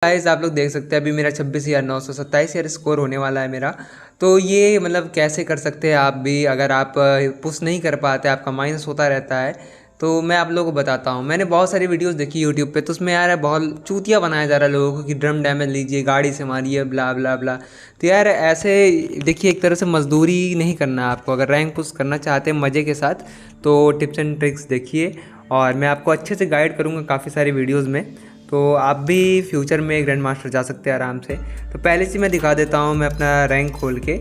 Guys आप लोग देख सकते हैं अभी मेरा 26,927 यार स्कोर होने वाला है मेरा। तो ये मतलब कैसे कर सकते हैं आप भी, अगर आप पुश नहीं कर पाते, आपका माइनस होता रहता है। तो मैं आप लोगों को बताता हूँ। मैंने बहुत सारी वीडियोस देखी यूट्यूब पे, तो उसमें यार बहुत चूतिया बनाया जा रहा है लोगों को कि ड्रम डैमेज लीजिए, गाड़ी से मारिए, ब्ला ब्ला ब्ला। तो यार ऐसे देखिए, एक तरह से मजदूरी नहीं करना है आपको। अगर रैंक पुश करना चाहते हैं मज़े के साथ तो टिप्स एंड ट्रिक्स देखिए, और मैं आपको अच्छे से गाइड करूँगा काफ़ी सारी वीडियोज़ में। तो आप भी फ्यूचर में ग्रैंड मास्टर जा सकते हैं आराम से। तो पहले से मैं दिखा देता हूँ मैं अपना रैंक खोल के।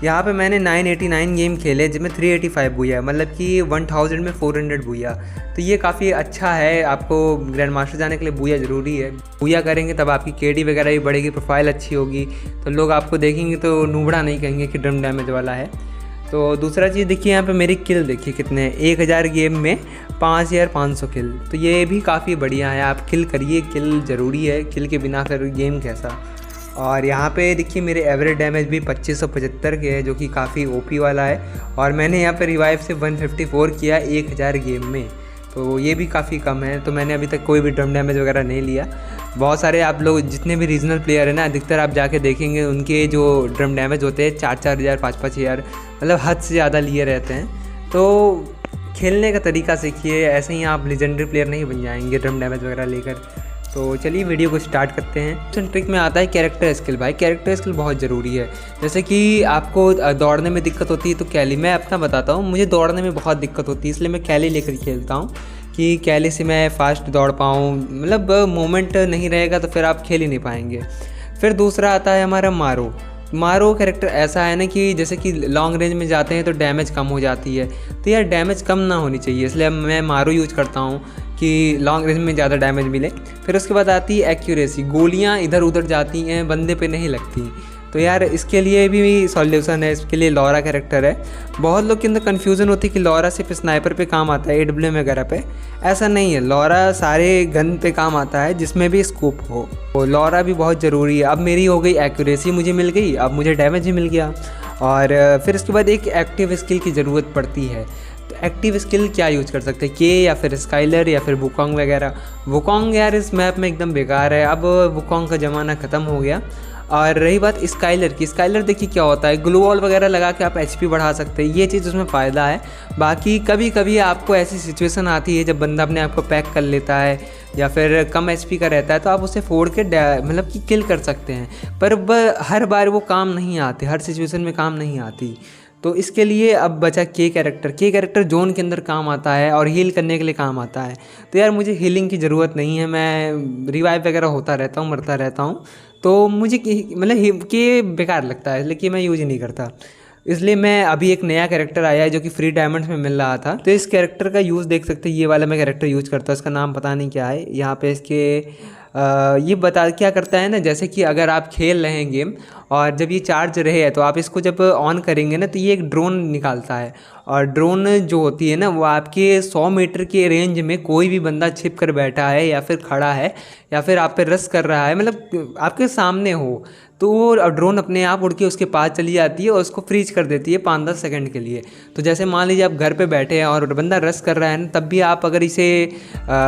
यहाँ पे मैंने 989 गेम खेले जिसमें 385 बुया, मतलब कि 1000 में 400 बुया। तो ये काफ़ी अच्छा है, आपको ग्रैंड मास्टर जाने के लिए बुया ज़रूरी है। बुया करेंगे तब आपकी केडी वगैरह भी बढ़ेगी, प्रोफाइल अच्छी होगी, तो लोग आपको देखेंगे तो नूबड़ा नहीं कहेंगे कि ड्रम डैमेज वाला है। तो दूसरा चीज़ देखिए, यहाँ पे मेरी किल देखिए कितने, 1000 गेम में 5500 किल। तो ये भी काफ़ी बढ़िया है। आप किल करिए, किल ज़रूरी है, किल के बिना फिर गेम कैसा। और यहाँ पे देखिए मेरे एवरेज डैमेज भी 2575 के है, जो कि काफ़ी ओपी वाला है। और मैंने यहाँ पे रिवाइव से 154 किया 1000 गेम में, तो ये भी काफ़ी कम है। तो मैंने अभी तक कोई भी ड्रम डैमेज वगैरह नहीं लिया। बहुत सारे आप लोग जितने भी रीजनल प्लेयर हैं ना, अधिकतर आप जाके देखेंगे उनके जो ड्रम डैमेज होते हैं 4-4 हज़ार 5-5 हज़ार, मतलब हद से ज़्यादा लिए रहते हैं। तो खेलने का तरीका सीखिए, ऐसे ही आप लेजेंडरी प्लेयर नहीं बन जाएंगे ड्रम डैमेज वगैरह लेकर। तो चलिए वीडियो को स्टार्ट करते हैं। ट्रिक में आता है कैरेक्टर स्किल। भाई कैरेक्टर स्किल बहुत ज़रूरी है। जैसे कि आपको दौड़ने में दिक्कत होती है तो कैली, मैं अपना बताता हूँ, मुझे दौड़ने में बहुत दिक्कत होती है, इसलिए मैं कैली लेकर खेलता हूँ कि कैली से मैं फास्ट दौड़ पाऊँ। मतलब मोमेंट नहीं रहेगा तो फिर आप खेल ही नहीं पाएंगे। फिर दूसरा आता है हमारा मारो। मारो कैरेक्टर ऐसा है ना कि जैसे कि लॉन्ग रेंज में जाते हैं तो डैमेज कम हो जाती है। तो यार डैमेज कम ना होनी चाहिए, इसलिए मैं मारो यूज करता हूँ कि लॉन्ग रेंज में ज़्यादा डैमेज मिले। फिर उसके बाद आती है एक्यूरेसी। गोलियाँ इधर उधर जाती हैं, बंदे पे नहीं लगती। तो यार इसके लिए भी सॉल्यूशन है, इसके लिए लॉरा कैरेक्टर है। बहुत लोग के अंदर कन्फ्यूज़न होती है कि लॉरा सिर्फ स्नाइपर पे काम आता है, AWM वगैरह पे। ऐसा नहीं है, लॉरा सारे गन पे काम आता है जिसमें भी स्कोप हो। तो लॉरा भी बहुत ज़रूरी है। अब मेरी हो गई एक्यूरेसी, मुझे मिल गई, अब मुझे डैमेज भी मिल गया। और फिर इसके बाद एक एक्टिव स्किल की ज़रूरत पड़ती है। तो एक्टिव स्किल क्या यूज़ कर सकते हैं, के या फिर स्काइलर या फिर वुकोंग वगैरह। वुकोंग यार इस मैप में एकदम बेकार है, अब वुकोंग का ज़माना ख़त्म हो गया। और रही बात स्काइलर की, स्काइलर देखिए क्या होता है, ग्लू वॉल वगैरह लगा के आप HP बढ़ा सकते हैं, ये चीज़ उसमें फ़ायदा है। बाकी कभी कभी आपको ऐसी सिचुएशन आती है जब बंदा अपने आप को पैक कर लेता है या फिर कम HP का रहता है, तो आप उसे फोड़ के मतलब कि किल कर सकते हैं। पर हर बार वो काम नहीं आते, हर सिचुएशन में काम नहीं आती। तो इसके लिए अब बचा के कैरेक्टर जोन के अंदर काम आता है और हील करने के लिए काम आता है। तो यार मुझे हीलिंग की ज़रूरत नहीं है, मैं रिवाइव वगैरह होता रहता हूँ, मरता रहता हूँ। तो मुझे मतलब के बेकार लगता है, इसलिए मैं यूज नहीं करता। इसलिए मैं अभी एक नया कैरेक्टर आया है जो कि फ्री डायमंड्स में मिल रहा था, तो इस कैरेक्टर का यूज़ देख सकते हैं। ये वाला मैं कैरेक्टर यूज़ करता हूँ, इसका नाम पता नहीं क्या है। यहाँ पे इसके ये बता क्या करता है ना, जैसे कि अगर आप खेल रहे हैं गेम और जब ये चार्ज रहे है तो आप इसको जब ऑन करेंगे ना तो ये एक ड्रोन निकालता है। और ड्रोन जो होती है ना वो आपके 100 मीटर के रेंज में कोई भी बंदा छिप कर बैठा है या फिर खड़ा है या फिर आप पे रश कर रहा है, मतलब आपके सामने हो, तो वो ड्रोन अपने आप उड़ के उसके पास चली जाती है और उसको फ्रीज कर देती है 5-10 सेकंड के लिए। तो जैसे मान लीजिए आप घर पे बैठे हैं और बंदा रश कर रहा है ना, तब भी आप अगर इसे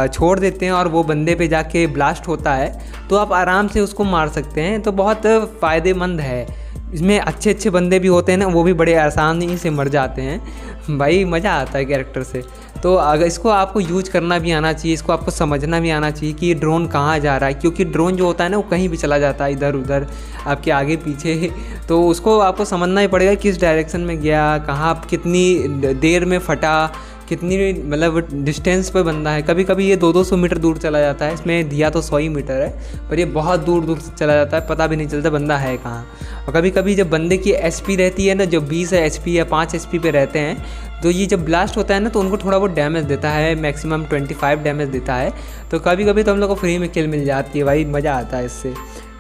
छोड़ देते हैं और वो बंदे पे जाके ब्लास्ट होता है तो आप आराम से उसको मार सकते हैं। तो बहुत फ़ायदेमंद है। इसमें अच्छे अच्छे बंदे भी होते हैं ना, वो भी बड़े आसानी से मर जाते हैं। भाई मज़ा आता है कैरेक्टर से। तो अगर इसको आपको यूज करना भी आना चाहिए, इसको आपको समझना भी आना चाहिए कि ये ड्रोन कहाँ जा रहा है, क्योंकि ड्रोन जो होता है ना वो कहीं भी चला जाता है, इधर उधर आपके आगे पीछे। तो उसको आपको समझना ही पड़ेगा किस डायरेक्शन में गया, कहाँ कितनी देर में फटा, कितनी मतलब डिस्टेंस पे बंदा है। कभी कभी ये 200-200 मीटर दूर चला जाता है, इसमें दिया तो 100 ही मीटर है, पर ये बहुत दूर दूर चला जाता है, पता भी नहीं चलता बंदा है कहाँ। और कभी कभी जब बंदे की HP रहती है ना, जो 20 HP या 5 HP पे रहते हैं, तो ये जब ब्लास्ट होता है ना तो उनको थोड़ा बहुत डैमेज देता है, मैक्सिमम 25 डैमेज देता है। तो कभी कभी तो हम लोग को फ्री में किल मिल जाती है, भाई मज़ा आता है इससे।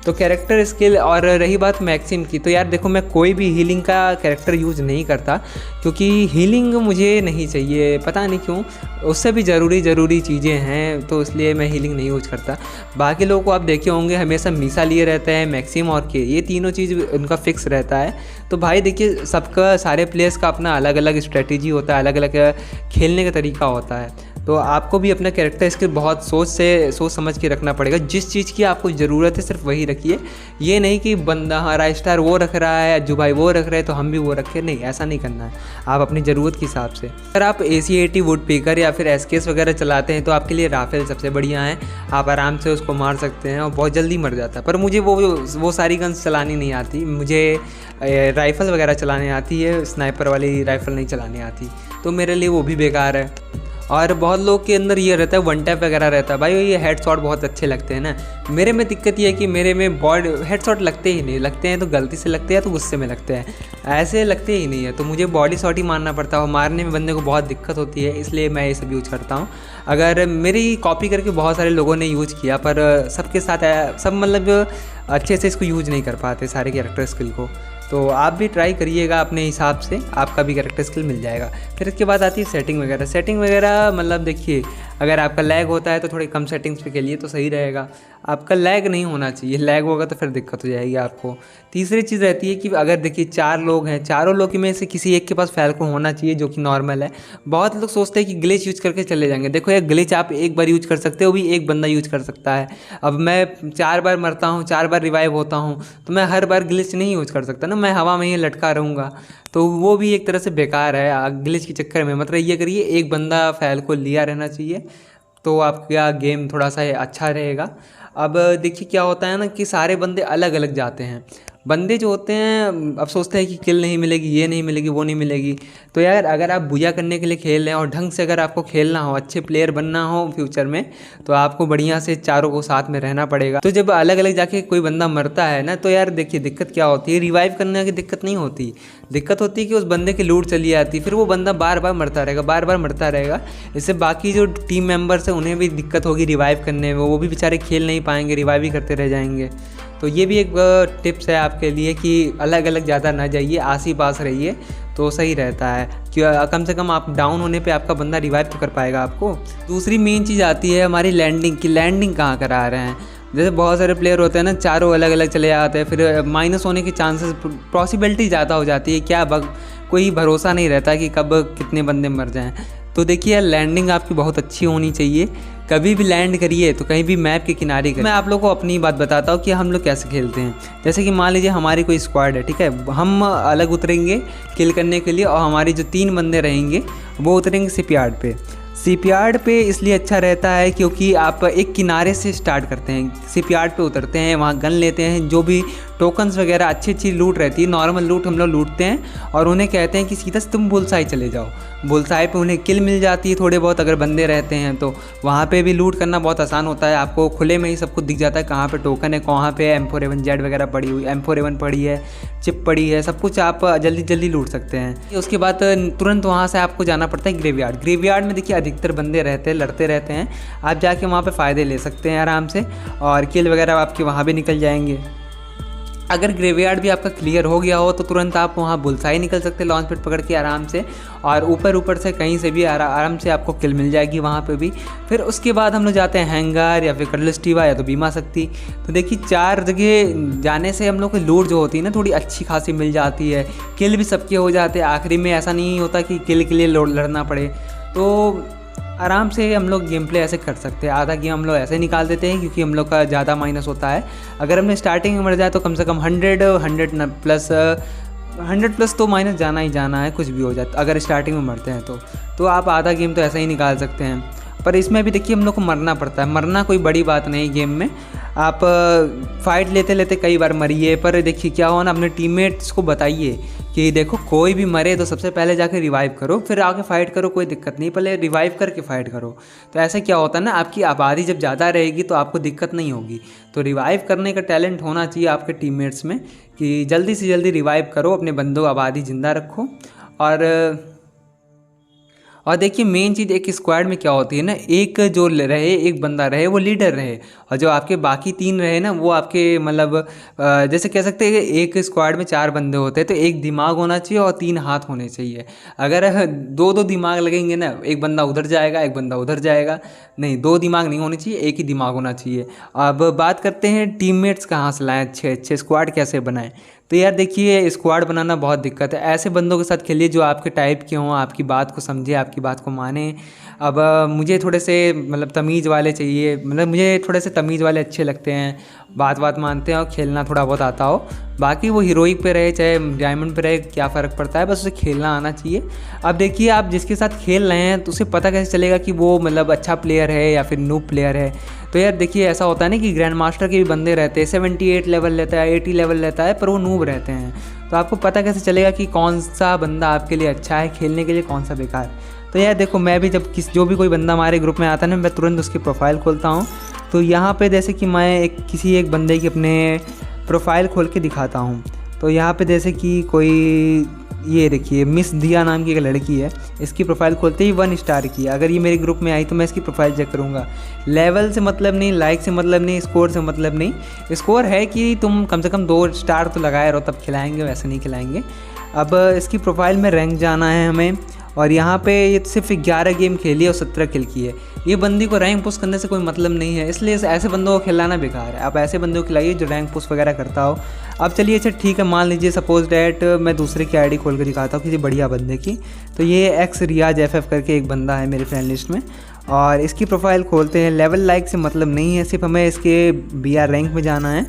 तो कैरेक्टर स्किल। और रही बात मैक्सिम की, तो यार देखो मैं कोई भी हीलिंग का कैरेक्टर यूज़ नहीं करता, क्योंकि हीलिंग मुझे नहीं चाहिए, पता नहीं क्यों, उससे भी ज़रूरी चीज़ें हैं, तो इसलिए मैं हीलिंग नहीं यूज़ करता। बाकी लोगों को आप देखे होंगे हमेशा मीसा लिए रहते हैं, मैक्सिम और के, ये तीनों चीज़ उनका फिक्स रहता है। तो भाई देखिए सबका, सारे प्लेयर्स का अपना अलग अलग स्ट्रेटेजी होता है, अलग अलग खेलने का तरीका होता है। तो आपको भी अपना कैरेक्टर स्किल बहुत सोच समझ के रखना पड़ेगा। जिस चीज़ की आपको ज़रूरत है सिर्फ वही रखिए। ये नहीं कि बंदा हाँ राइट स्टार वो रख रहा है, अज्जू भाई वो रख रहे हैं तो हम भी वो रखें, नहीं ऐसा नहीं करना है। आप अपनी ज़रूरत के हिसाब से, अगर आप AC-80 वुड पिकर या फिर SKS वगैरह चलाते हैं तो आपके लिए राफेल सबसे बढ़िया है। आप आराम से उसको मार सकते हैं और बहुत जल्दी मर जाता है। पर मुझे वो सारी गन्स चलानी नहीं आती, मुझे राइफ़ल वगैरह चलाने आती है, स्नाइपर वाली राइफ़ल नहीं चलानी आती, तो मेरे लिए वो भी बेकार है। और बहुत लोग के अंदर ये रहता है वन टैप वगैरह रहता है, भाई ये हेड शॉट बहुत अच्छे लगते हैं ना। मेरे में दिक्कत ये है कि मेरे में बॉडी हेड शॉट लगते ही नहीं, लगते हैं तो गलती से लगते हैं तो गुस्से में लगते हैं, ऐसे लगते ही नहीं है। तो मुझे बॉडी शॉट ही मारना पड़ता है और मारने में बंदे को बहुत दिक्कत होती है, इसलिए मैं ये सब यूज़ करता हूँ। अगर मेरी कॉपी करके बहुत सारे लोगों ने यूज़ किया, पर सबके साथ सब मतलब अच्छे से इसको यूज़ नहीं कर पाते सारे कैरेक्टर स्किल को। तो आप भी ट्राई करिएगा अपने हिसाब से, आपका भी कैरेक्टर स्किल मिल जाएगा। फिर इसके बाद आती है सेटिंग वगैरह मतलब देखिए, अगर आपका लैग होता है तो थोड़ी कम सेटिंग्स पे खेलिए तो सही रहेगा। आपका लैग नहीं होना चाहिए, लैग होगा तो फिर दिक्कत हो जाएगी आपको। तीसरी चीज़ रहती है कि अगर देखिए 4 लोग हैं, चारों लोग में से किसी एक के पास फैल्कन होना चाहिए जो कि नॉर्मल है। बहुत लोग सोचते हैं कि ग्लिच यूज़ करके चले जाएंगे, देखो ये ग्लिच आप एक बार यूज़ कर सकते हो, भी एक बंदा यूज़ कर सकता है। अब मैं 4 बार मरता हूँ, 4 बार रिवाइव होता हूँ, तो मैं हर बार ग्लिच नहीं यूज़ कर सकता ना, मैं हवा में ही लटका रहूँगा, तो वो भी एक तरह से बेकार है ग्लिच के चक्कर में। मतलब ये करिए, एक बंदा फैल्कन लिया रहना चाहिए तो आपका गेम थोड़ा सा अच्छा रहेगा। अब देखिए क्या होता है ना कि सारे बंदे अलग अलग जाते हैं। बंदे जो होते हैं अब सोचते हैं कि किल नहीं मिलेगी, ये नहीं मिलेगी, वो नहीं मिलेगी। तो यार अगर आप बुझा करने के लिए खेल रहे हैं और ढंग से अगर आपको खेलना हो, अच्छे प्लेयर बनना हो फ्यूचर में, तो आपको बढ़िया से चारों को साथ में रहना पड़ेगा। तो जब अलग अलग जाके कोई बंदा मरता है ना, तो यार देखिए दिक्कत क्या होती है, रिवाइव करने की दिक्कत नहीं होती, दिक्कत होती है कि उस बंदे की लूट चली आती, फिर वो बंदा बार बार मरता रहेगा। इससे बाकी जो टीम मेंबर्स हैं उन्हें भी दिक्कत होगी रिवाइव करने में, वो भी बेचारे खेल नहीं पाएंगे, रिवाइव ही करते रह जाएंगे। तो ये भी एक टिप्स है आपके लिए कि अलग अलग ज़्यादा ना जाइए, आस ही पास रहिए तो सही रहता है, कि कम से कम आप डाउन होने पे आपका बंदा रिवाइव तो कर पाएगा आपको। दूसरी मेन चीज़ आती है हमारी लैंडिंग की, लैंडिंग कहाँ करा रहे हैं। जैसे बहुत सारे प्लेयर होते हैं ना, चारों अलग अलग चले जाते हैं, फिर माइनस होने के चांसेस, पॉसिबिलिटी ज़्यादा हो जाती है, क्या कोई भरोसा नहीं रहता कि कब कितने बंदे मर जाएं। तो देखिए लैंडिंग आपकी बहुत अच्छी होनी चाहिए, कभी भी लैंड करिए तो कहीं भी मैप के किनारे करिए। मैं आप लोगों को अपनी बात बताता हूँ कि हम लोग कैसे खेलते हैं। जैसे कि मान लीजिए हमारी कोई स्क्वाड है, ठीक है, हम अलग उतरेंगे किल करने के लिए और हमारे जो 3 बंदे रहेंगे वो उतरेंगे शिपयार्ड पे। शिपयार्ड पे इसलिए अच्छा रहता है क्योंकि आप एक किनारे से स्टार्ट करते हैं, शिपयार्ड पे उतरते हैं, वहाँ गन लेते हैं, जो भी टोकन्स वगैरह अच्छी लूट रहती है, नॉर्मल लूट हम लोग लूटते हैं और उन्हें कहते हैं कि सीधा से तुम बुलसाई चले जाओ। बुलसाई पे उन्हें किल मिल जाती है थोड़े बहुत, अगर बंदे रहते हैं तो वहाँ पे भी लूट करना बहुत आसान होता है, आपको खुले में ही सब कुछ दिख जाता है, कहाँ पे टोकन है, कहाँ पे M4A1Z वगैरह पड़ी हुई, M4A1 पड़ी है, चिप पड़ी है, सब कुछ आप जल्दी लूट सकते हैं। उसके बाद तुरंत वहाँ से आपको जाना पड़ता है ग्रेवयार्ड। ग्रेवयार्ड में देखिए अधिकतर बंदे रहते हैं, लड़ते रहते हैं, आप जाके वहाँ पे फ़ायदे ले सकते हैं आराम से और किल वगैरह आपके वहाँ भी निकल जाएंगे। अगर ग्रेवयार्ड भी आपका क्लियर हो गया हो तो तुरंत आप वहाँ बुलसाई निकल सकते हैं लॉन्च पैड पकड़ के आराम से, और ऊपर से कहीं से भी आराम से आपको किल मिल जाएगी वहाँ पे भी। फिर उसके बाद हम लोग जाते हैं हैंगर या फिर कडलिस्टिवा या तो बीमा शक्ति। तो देखिए 4 जगह जाने से हम लोग को लूट जो होती है ना थोड़ी अच्छी खासी मिल जाती है, किल भी सबके हो जाते हैं, आखिरी में ऐसा नहीं होता कि किल के लिए लड़ना पड़े। तो आराम से हम लोग गेम प्ले ऐसे कर सकते हैं। आधा गेम हम लोग ऐसे निकाल देते हैं क्योंकि हम लोग का ज़्यादा माइनस होता है। अगर हमने स्टार्टिंग में मर जाए तो कम से कम 100 प्लस तो माइनस जाना ही जाना है, कुछ भी हो जाता अगर स्टार्टिंग में मरते हैं तो आप आधा गेम तो ऐसे ही निकाल सकते हैं। पर इसमें भी देखिए हम लोग को मरना पड़ता है, मरना कोई बड़ी बात नहीं गेम में, आप फाइट लेते लेते कई बार मरिए, पर देखिए क्या हो ना, अपने टीममेट्स को बताइए कि देखो कोई भी मरे तो सबसे पहले जाके रिवाइव करो, फिर आके फाइट करो, कोई दिक्कत नहीं, पहले रिवाइव करके फाइट करो। तो ऐसे क्या होता है ना, आपकी आबादी जब ज़्यादा रहेगी तो आपको दिक्कत नहीं होगी। तो रिवाइव करने का टैलेंट होना चाहिए आपके टीममेट्स में कि जल्दी से जल्दी रिवाइव करो, अपने बंदों आबादी ज़िंदा रखो। और देखिए मेन चीज़ एक स्क्वाड में क्या होती है ना, एक जो रहे, एक बंदा रहे वो लीडर रहे, और जो आपके बाकी 3 रहे ना वो आपके मतलब जैसे कह सकते हैं कि एक स्क्वाड में 4 बंदे होते हैं तो एक दिमाग होना चाहिए और 3 हाथ होने चाहिए। अगर 2 दिमाग लगेंगे ना, एक बंदा उधर जाएगा एक बंदा उधर जाएगा, नहीं 2 दिमाग नहीं होने चाहिए, एक ही दिमाग होना चाहिए। अब बात करते हैं टीममेट्स कहाँ से लाएँ, अच्छे स्क्वाड कैसे बनाएं। तो यार देखिए स्क्वाड बनाना बहुत दिक्कत है, ऐसे बंदों के साथ खेलिए जो आपके टाइप के हों, आपकी बात को समझे, आपकी बात को माने, अब मुझे थोड़े से मतलब तमीज़ वाले चाहिए, मतलब मुझे थोड़े से तमीज़ वाले अच्छे लगते हैं, बात मानते हैं और खेलना थोड़ा बहुत आता हो। बाकी वो हीरोइक पे रहे चाहे डायमंड पे रहे, क्या फ़र्क पड़ता है, बस उसे खेलना आना चाहिए। अब देखिए आप जिसके साथ खेल रहे हैं तो उसे पता कैसे चलेगा कि वो मतलब अच्छा प्लेयर है या फिर नूब प्लेयर है। तो यार देखिए ऐसा होता है ना कि ग्रैंड मास्टर के भी बंदे रहते हैं, 78 लेवल लेता है, 80 लेवल लेता है, पर वो नूब रहते हैं। तो आपको पता कैसे चलेगा कि कौन सा बंदा आपके लिए अच्छा है खेलने के लिए, कौन सा बेकार। तो यार देखो मैं भी जब जो भी कोई बंदा हमारे ग्रुप में आता है ना, मैं तुरंत उसकी प्रोफाइल खोलता हूँ। तो यहाँ पे जैसे कि मैं किसी एक बंदे की अपने प्रोफाइल खोल के दिखाता हूँ। तो यहाँ पे जैसे कि कोई ये देखिए मिस दिया नाम की एक लड़की है, इसकी प्रोफाइल खोलते ही 1 स्टार की है। अगर ये मेरे ग्रुप में आई तो मैं इसकी प्रोफाइल चेक करूँगा। लेवल से मतलब नहीं, लाइक से मतलब नहीं, स्कोर से मतलब नहीं। स्कोर है कि तुम कम से कम 2 स्टार तो लगाए रहो तब खिलाएंगे, वैसे नहीं खिलाएंगे। अब इसकी प्रोफाइल में रैंक जाना है हमें, और यहाँ पे ये सिर्फ 11 गेम खेली है और 17 किल की है। ये बंदी को रैंक पुश करने से कोई मतलब नहीं है, इसलिए ऐसे बंदों को खिलाना बेकार है। आप ऐसे बंदों को खिलाइए जो रैंक पुश वगैरह करता हो। अब चलिए अच्छा ठीक है, मान लीजिए सपोज डैट मैं दूसरे की आईडी खोल कर दिखाता हूँ किसी बढ़िया बंदे की। तो ये एक्स रियाज FF करके एक बंदा है मेरे फ्रेंड लिस्ट में, और इसकी प्रोफाइल खोलते हैं। लेवल लाइक से मतलब नहीं है, सिर्फ हमें इसके BR रैंक में जाना है।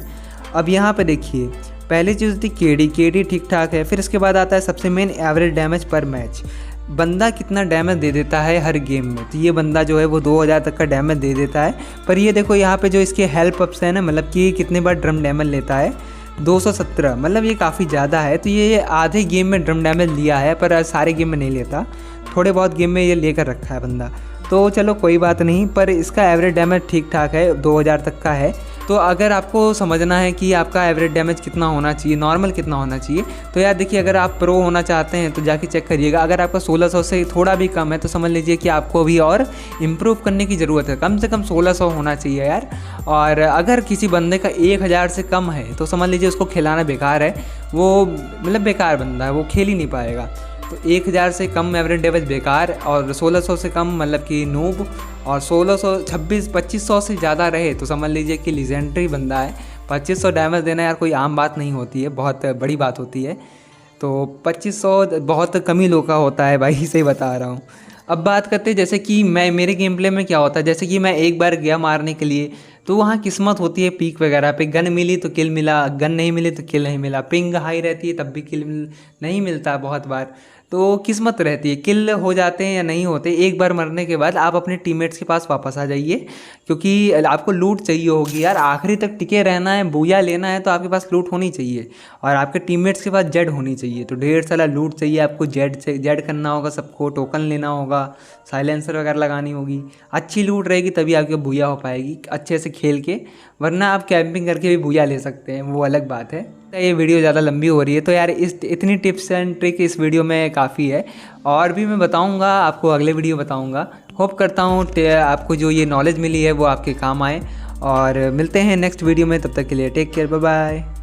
अब यहाँ पे देखिए पहली चीज़ थी KD ठीक ठाक है। फिर इसके बाद आता है सबसे मेन एवरेज डैमेज पर मैच, बंदा कितना डैमेज दे देता है हर गेम में। तो ये बंदा जो है वो 2000 तक का डैमेज दे देता है। पर ये देखो यहाँ पे जो इसके हेल्प अप्स है ना, मतलब कि कितने बार ड्रम डैमेज लेता है, 217, मतलब ये काफ़ी ज़्यादा है। तो ये आधे गेम में ड्रम डैमेज लिया है, पर सारे गेम में नहीं लेता, थोड़े बहुत गेम में ये लेकर रखा है बंदा। तो चलो कोई बात नहीं, पर इसका एवरेज डैमेज ठीक ठाक है, 2000 तक का है। तो अगर आपको समझना है कि आपका एवरेज डैमेज कितना होना चाहिए, नॉर्मल कितना होना चाहिए, तो यार देखिए अगर आप प्रो होना चाहते हैं तो जाके चेक करिएगा। अगर आपका 1600 से थोड़ा भी कम है तो समझ लीजिए कि आपको अभी और इम्प्रूव करने की ज़रूरत है। कम से कम 1600 होना चाहिए यार। और अगर किसी बंदे का 1000 से कम है तो समझ लीजिए उसको खिलाना बेकार है, वो मतलब बेकार बंदा है, वो खेल ही नहीं पाएगा। तो 1000 से कम एवरेज डैमेज बेकार, और 1600 से कम मतलब कि नूब, और 2500 से ज़्यादा रहे तो समझ लीजिए कि लीजेंडरी बंदा है। 2500 डैमेज देना यार कोई आम बात नहीं होती है, बहुत बड़ी बात होती है। तो 2500 बहुत कम ही लोग का होता है भाई, सही बता रहा हूँ। अब बात करते हैं जैसे कि मेरे गेम प्ले में क्या होता है। जैसे कि मैं एक बार गया मारने के लिए, तो वहाँ किस्मत होती है पीक वगैरह पे, गन मिली तो किल मिला, गन नहीं मिली तो किल नहीं मिला, पिंग हाई रहती है तब भी किल नहीं मिलता बहुत बार। तो किस्मत रहती है, किल हो जाते हैं या नहीं होते। एक बार मरने के बाद आप अपने टीममेट्स के पास वापस आ जाइए, क्योंकि आपको लूट चाहिए होगी यार, आखिरी तक टिके रहना है, बूया लेना है तो आपके पास लूट होनी चाहिए, और आपके टीममेट्स के पास जेड होनी चाहिए। तो ढेर सारा लूट चाहिए आपको, जेड करना होगा सबको, टोकन लेना होगा, साइलेंसर वगैरह लगानी होगी। अच्छी लूट रहेगी तभी आपकी बूया हो पाएगी अच्छे से खेल के, वरना आप कैंपिंग करके भी बूया ले सकते हैं, वो अलग बात है। ये वीडियो ज़्यादा लंबी हो रही है तो यार इतनी टिप्स एंड ट्रिक इस वीडियो में काफ़ी है, और भी मैं बताऊंगा आपको, अगले वीडियो बताऊंगा। होप करता हूँ आपको जो ये नॉलेज मिली है वो आपके काम आए, और मिलते हैं नेक्स्ट वीडियो में। तब तक के लिए टेक केयर, बाय बाय।